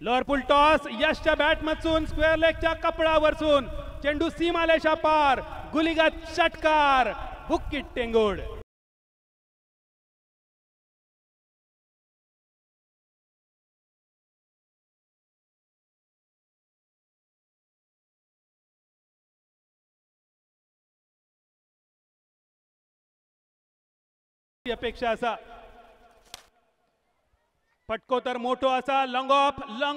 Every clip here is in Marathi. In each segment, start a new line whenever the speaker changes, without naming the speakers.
लोअर पुल टॉस यशच्या बॅट मधून स्क्वेअर लेगच्या कपडावरसून चेंडू सीमारेषा पार, गुलीगत षटकार, बुक्कीट टेंगोड. अपेक्षा असा पटको तर मोठो असा लॉंग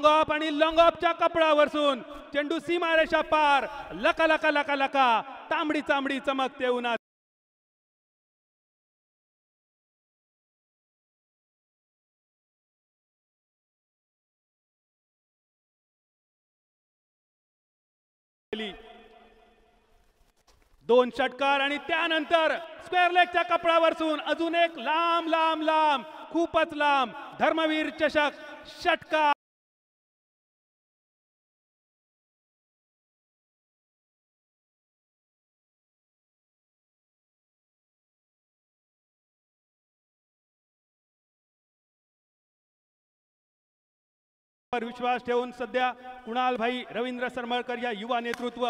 ऑफ आणि लॉंग ऑफच्या कपडावरसून चेंडू सीमारेषा पार, लका लका लका लका तांबडी चांबडी चमकते उन्हात. दोन षटकार आणि त्यानंतर स्क्वेअर लेगच्या कपडावरसून अजून एक लांब लांब लांब खूपच लांब धर्मवीर चषक षटकार. विश्वास ठेवून सध्या कुणाल भाई रवींद्र सरमळकर या युवा नेतृत्व.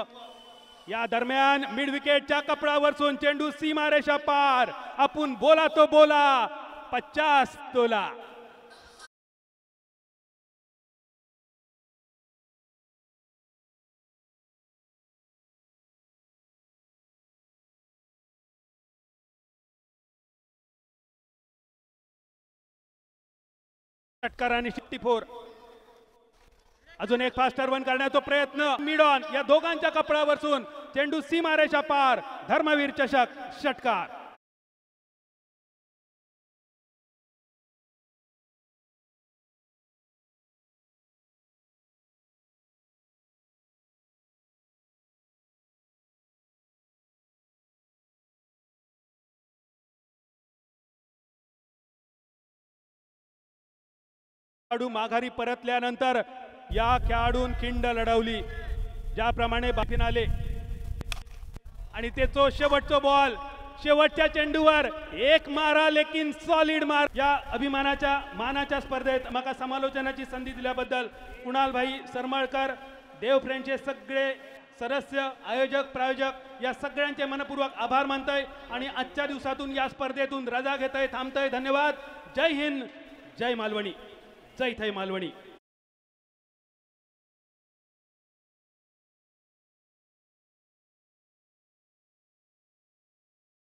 या दरम्यान मिड विकेटच्या कपडावरसून चेंडू सीमारेषा पार, आपण बोला तो बोला 50 तोला. षटकार आणि 64. अजून एक फास्ट रन करण्याचा प्रयत्न मिड ऑन या दोघांच्या कपडावरसून चेंडू सीमारेषा पार, धर्मवीर चषक षटकार. खेळाडू माघारी परतल्यानंतर या खेळाडून खिंड लढवली, ज्याप्रमाणे बाफीन आले आणि त्याचो शेवटचा बॉल शेवटच्या चेंडूवर एक मारा लेकिन सॉलिड मार. या अभिमानाच्या मानाच्या स्पर्धेत माका समालोचनाची संधी दिल्याबद्दल कुणाल भाई सरमळकर, देव फ्रेंडचे सगळे सदस्य, आयोजक, प्रायोजक या सगळ्यांचे मनपूर्वक आभार मानतोय आणि आजच्या दिवसातून या स्पर्धेतून रजा घेतोय, थांबतोय. धन्यवाद. जय हिंद, जय मालवणी, जय थै मालवणी.